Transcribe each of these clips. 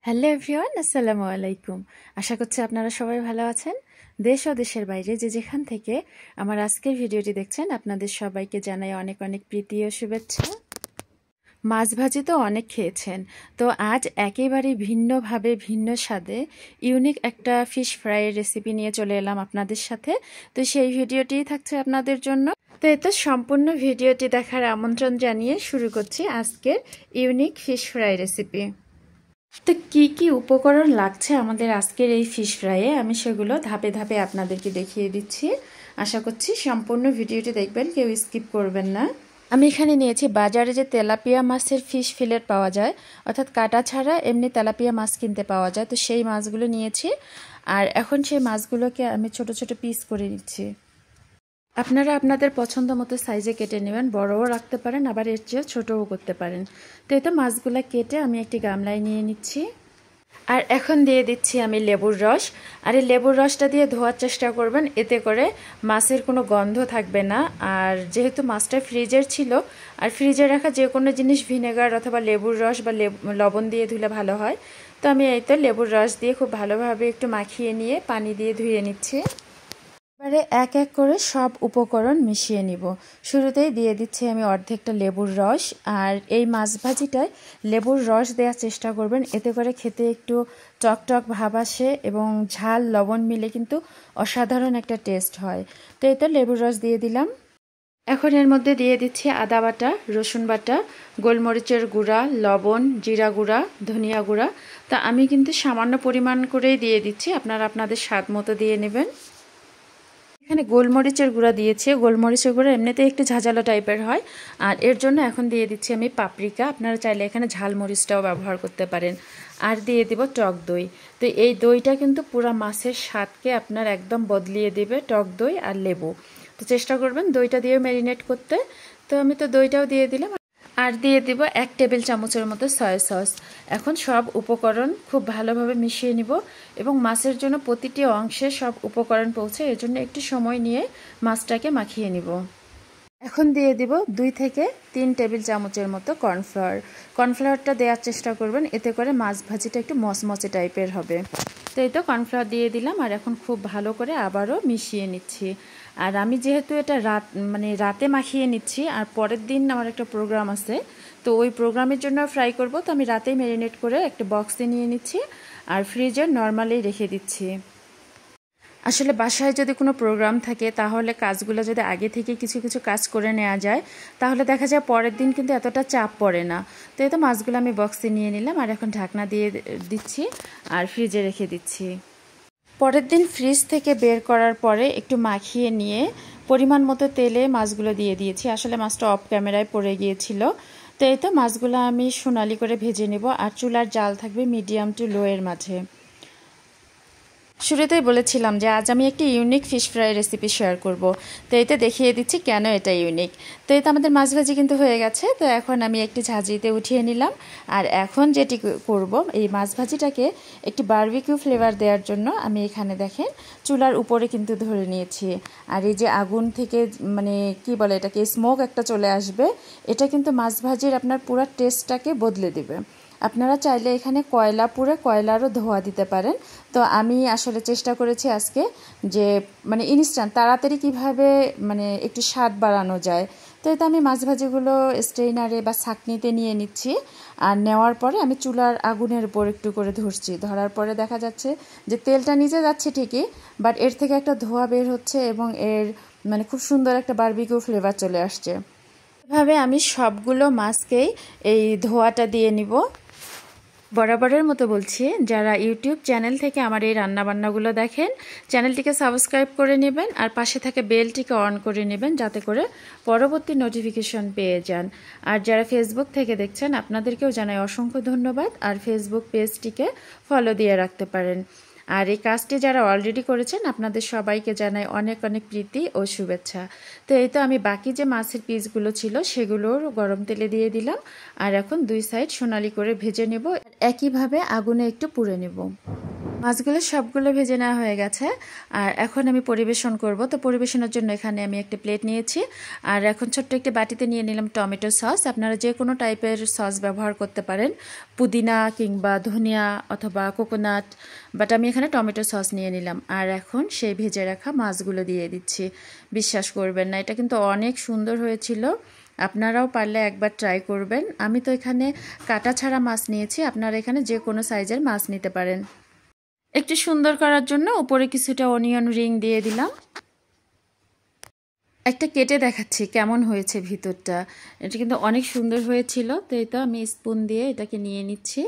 Hello everyone, আসসালামু আলাইকুম। আশা করছি আপনারা সবাই ভালো আছেন। দেশ ও দেশের বাইরে যে যেখান থেকে আমার আজকের ভিডিওটি দেখছেন, আপনাদের সবাইকে জানাই অনেক অনেক প্রীতি ও শুভেচ্ছা। মাছ ভাজি তো অনেক খেয়েছেন, তো আজ একেবারে ভিন্নভাবে ভিন্ন স্বাদে ইউনিক একটা ফিশ ফ্রাইয়ের রেসিপি নিয়ে চলে এলাম আপনাদের সাথে। তো সেই ভিডিওটিই থাকছে আপনাদের জন্য। তো এতে সম্পূর্ণ ভিডিওটি দেখার আমন্ত্রণ জানিয়ে শুরু করছি আজকের ইউনিক ফিশ ফ্রাই রেসিপি। তো কি কি উপকরণ লাগছে আমাদের আজকের এই ফিশ ফ্রাইয়ে, আমি সেগুলো ধাপে ধাপে আপনাদেরকে দেখিয়ে দিচ্ছি। আশা করছি সম্পূর্ণ ভিডিওটি দেখবেন, কেউ স্কিপ করবেন না। আমি এখানে নিয়েছি বাজারে যে তেলাপিয়া মাছের ফিশ ফিলেট পাওয়া যায়, অর্থাৎ কাটা ছাড়া এমনি তেলাপিয়া মাছ কিনতে পাওয়া যায়, তো সেই মাছগুলো নিয়েছি। আর এখন সেই মাছগুলোকে আমি ছোট ছোট পিস করে নিচ্ছি। আপনারা আপনাদের পছন্দ মতো সাইজে কেটে নেবেন, বড়ও রাখতে পারেন, আবার এর চেয়েও ছোটও করতে পারেন। তো এই তো মাছগুলো কেটে আমি একটি গামলায় নিয়ে নিচ্ছি। আর এখন দিয়ে দিচ্ছি আমি লেবুর রস। আর এই লেবুর রসটা দিয়ে ধোয়ার চেষ্টা করবেন, এতে করে মাছের কোনো গন্ধ থাকবে না। আর যেহেতু মাছটা ফ্রিজের ছিল, আর ফ্রিজে রাখা যে কোনো জিনিস ভিনেগার অথবা লেবুর রস বা লবণ দিয়ে ধুলে ভালো হয়। তো আমি এই তো লেবুর রস দিয়ে খুব ভালোভাবে একটু মাখিয়ে নিয়ে পানি দিয়ে ধুয়ে নিচ্ছি। এবারে এক এক করে সব উপকরণ মিশিয়ে নিব। শুরুতেই দিয়ে দিচ্ছি আমি অর্ধেকটা লেবুর রস। আর এই মাছ ভাজিটায় লেবুর রস দেওয়ার চেষ্টা করবেন, এতে করে খেতে একটু টক ভাব আসে এবং ঝাল লবণ মিলে কিন্তু অসাধারণ একটা টেস্ট হয়। তো এই তো লেবুর রস দিয়ে দিলাম। এখন এর মধ্যে দিয়ে দিচ্ছি আদা বাটা, রসুন বাটা, গোলমরিচের গুঁড়া, লবণ, জিরা গুঁড়া, ধনিয়া গুঁড়া। তা আমি কিন্তু সামান্য পরিমাণ করেই দিয়ে দিচ্ছি, আপনারা আপনাদের স্বাদ মতো দিয়ে নেবেন। এখানে গোলমরিচের গুঁড়া দিয়েছি। গোলমরিচের গুঁড়া এমনিতে একটু ঝাঁঝালো টাইপের হয়, আর এর জন্য এখন দিয়ে দিচ্ছি আমি পাপরিকা। আপনারা চাইলে এখানে ঝালমরিচটাও ব্যবহার করতে পারেন। আর দিয়ে দিব টক দই। তো এই দইটা কিন্তু পুরো মাছের স্বাদকে আপনার একদম বদলিয়ে দেবে, টক দই আর লেবু। তো চেষ্টা করবেন দইটা দিয়ে ম্যারিনেট করতে। তো আমি তো দইটাও দিয়ে দিলাম। আর দিয়ে দিব 1 টেবিল চামচের মতো সয়া সস। এখন সব উপকরণ খুব ভালোভাবে মিশিয়ে নিব এবং মাছের জন্য প্রতিটি অংশে সব উপকরণ পৌঁছে এর জন্য একটু সময় নিয়ে মাছটাকে মাখিয়ে নিব। এখন দিয়ে দিব 2 থেকে 3 টেবিল চামচের মতো কর্নফ্লাওয়ার। কর্নফ্লাওয়ারটা দেওয়ার চেষ্টা করবেন, এতে করে মাছ ভাজিটা একটু মচমচে টাইপের হবে। তো এই তো কর্নফ্লাওয়ার দিয়ে দিলাম, আর এখন খুব ভালো করে আবারও মিশিয়ে নিচ্ছি। আর আমি যেহেতু এটা রাতে মাখিয়ে নিচ্ছি, আর পরের দিন আমার একটা প্রোগ্রাম আছে, তো ওই প্রোগ্রামের জন্য ফ্রাই করব, তো আমি রাতেই ম্যারিনেট করে একটা বক্সে নিয়ে নিচ্ছি আর ফ্রিজে নর্মালি রেখে দিচ্ছি। আসলে বাসায় যদি কোনো প্রোগ্রাম থাকে, তাহলে কাজগুলো যদি আগে থেকে কিছু কিছু কাজ করে নেওয়া যায়, তাহলে দেখা যায় পরের দিন কিন্তু এতটা চাপ পড়ে না। তো এই তো মাছগুলো আমি বক্সে নিয়ে নিলাম, আর এখন ঢাকনা দিয়ে দিচ্ছি আর ফ্রিজে রেখে দিচ্ছি। পরের দিন ফ্রিজ থেকে বের করার পরে একটু মাখিয়ে নিয়ে পরিমাণ মতো তেলে মাছগুলো দিয়ে দিয়েছি। আসলে মাছটা অফ ক্যামেরায় পড়ে গিয়েছিল। তো এই তো মাছগুলো আমি সোনালি করে ভেজে নেব, আর চুলার জাল থাকবে মিডিয়াম টু লো এর মাঝে। শুরুতেই বলেছিলাম যে আজ আমি একটি unique fish fry recipe share করব। তো এইটা দেখিয়ে দিচ্ছি কেন এটা ইউনিক। তো এই তো আমাদের মাছ ভাজি কিন্তু হয়ে গেছে। তো এখন আমি একটি ঝাঁঝরিতে উঠিয়ে নিলাম। আর এখন যেটি করব, এই মাছ ভাজিটাকে একটি বারবিকিউ ফ্লেভার দেওয়ার জন্য আমি এখানে দেখেন চুলার উপরে কিন্তু ধরে নিয়েছি। আর এই যে আগুন থেকে কি বলে এটাকে, স্মোক একটা চলে আসবে, এটা কিন্তু মাছ ভাজির আপনার পুরো টেস্টটাকে বদলে দেবে। আপনারা চাইলে এখানে কয়লা পুড়ে কয়লারও ধোয়া দিতে পারেন। তো আমি আসলে চেষ্টা করেছি আজকে যে ইনস্ট্যান্ট তাড়াতাড়ি কিভাবে একটু স্বাদ বাড়ানো যায়। তো এটা আমি মাছ ভাজিগুলো স্ট্রেইনারে বা ছাঁকনিতে নিয়ে নিচ্ছি। আর নেওয়ার পরে আমি চুলার আগুনের উপর একটু করে ধরছি। ধরার পরে দেখা যাচ্ছে যে তেলটা নিচে যাচ্ছে ঠিকই, বাট এর থেকে একটা ধোঁয়া বের হচ্ছে এবং এর খুব সুন্দর একটা বারবিকিউ ফ্লেভার চলে আসছে। এভাবে আমি সবগুলো মাছকেই এই ধোঁয়াটা দিয়ে নিব। বরাবরের মতো বলছি, যারা ইউটিউব চ্যানেল থেকে আমার এই রান্নাবান্নাগুলো দেখেন, চ্যানেলটিকে সাবস্ক্রাইব করে নেবেন আর পাশে থাকে বেলটিকে অন করে নেবেন, যাতে করে পরবর্তী নোটিফিকেশন পেয়ে যান। আর যারা ফেসবুক থেকে দেখছেন, আপনাদেরকেও জানাই অসংখ্য ধন্যবাদ, আর ফেসবুক পেজটিকে ফলো দিয়ে রাখতে পারেন। আর এই কাজটি যারা অলরেডি করেছেন, আপনাদের সবাইকে জানাই অনেক অনেক প্রীতি ও শুভেচ্ছা। তো এই তো আমি বাকি যে মাছের পিসগুলো ছিল সেগুলোর গরম তেলে দিয়ে দিলাম, আর এখন 2 সাইড সোনালি করে ভেজে নেব, একইভাবে আগুনে একটু পুড়ে নেব। মাছগুলো সবগুলো ভেজে নেওয়া হয়ে গেছে আর এখন আমি পরিবেশন করব। তো পরিবেশনের জন্য এখানে আমি একটা প্লেট নিয়েছি আর এখন ছোট্ট একটি বাটিতে নিয়ে নিলাম টমেটো সস। আপনারা যে কোনো টাইপের সস ব্যবহার করতে পারেন, পুদিনা কিংবা ধনিয়া অথবা কোকোনাট, বাট আমি এখানে টমেটো সস নিয়ে নিলাম। আর এখন সেই ভেজে রাখা মাছগুলো দিয়ে দিচ্ছি। বিশ্বাস করবেন না, এটা কিন্তু অনেক সুন্দর হয়েছিল। আপনারাও পারলে একবার ট্রাই করবেন। আমি তো এখানে কাটা ছাড়া মাছ নিয়েছি, আপনারা এখানে যে কোনো সাইজের মাছ নিতে পারেন। একটু সুন্দর করার জন্য উপরে কিছুটা অনিয়ন রিং দিয়ে দিলাম। একটা কেটে দেখাচ্ছি কেমন হয়েছে ভিতরটা। এটা কিন্তু অনেক সুন্দর হয়েছিল। তো এই তো আমি স্পুন দিয়ে এটাকে নিয়ে নিচ্ছি।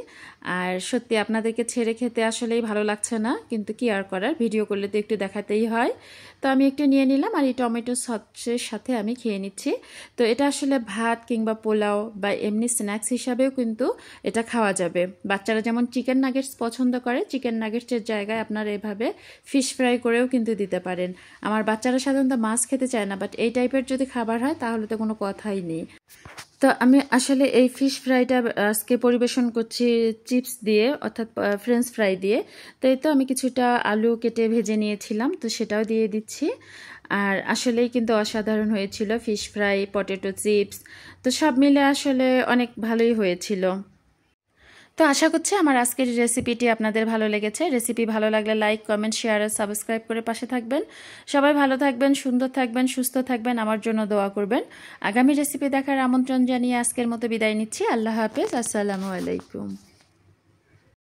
আর সত্যি আপনাদেরকে ছেড়ে খেতে আসলেই ভালো লাগছে না, কিন্তু কি আর করার, ভিডিও করলে তো একটু দেখাতেই হয়। তো আমি একটু নিয়ে নিলাম আর এই টমেটো সসের সাথে আমি খেয়ে নিচ্ছি। তো এটা আসলে ভাত কিংবা পোলাও বা এমনি স্ন্যাক্স হিসাবেও কিন্তু এটা খাওয়া যাবে। বাচ্চারা যেমন চিকেন নাগেটস পছন্দ করে, চিকেন নাগেটসের জায়গায় আপনারা এভাবে ফিশ ফ্রাই করেও কিন্তু দিতে পারেন। আমার বাচ্চারা সাধারণত মাছ খেতে চায় না, বাট এই টাইপের যদি খাবার হয় তাহলে তো কোনো কথাই নেই। তো আমি আসলে এই ফিশ ফ্রাইটা আজকে পরিবেশন করছি চিপস দিয়ে, অর্থাৎ ফ্রেঞ্চ ফ্রাই দিয়ে। তো এই তো আমি কিছুটা আলু কেটে ভেজে নিয়েছিলাম, তো সেটাও দিয়ে দিচ্ছি। আর আসলেই কিন্তু অসাধারণ হয়েছিল ফিশ ফ্রাই, পটেটো চিপস, তো সব মিলে আসলে অনেক ভালোই হয়েছিল। তো আশা করছি আমার আজকের রেসিপিটি আপনাদের ভালো লেগেছে। রেসিপি ভালো লাগলে লাইক, কমেন্ট, শেয়ার আর সাবস্ক্রাইব করে পাশে থাকবেন। সবাই ভালো থাকবেন, সুন্দর থাকবেন, সুস্থ থাকবেন, আমার জন্য দোয়া করবেন। আগামী রেসিপি দেখার আমন্ত্রণ জানিয়ে আজকের মতো বিদায় নিচ্ছি। আল্লাহ হাফেজ, আসসালামু আলাইকুম।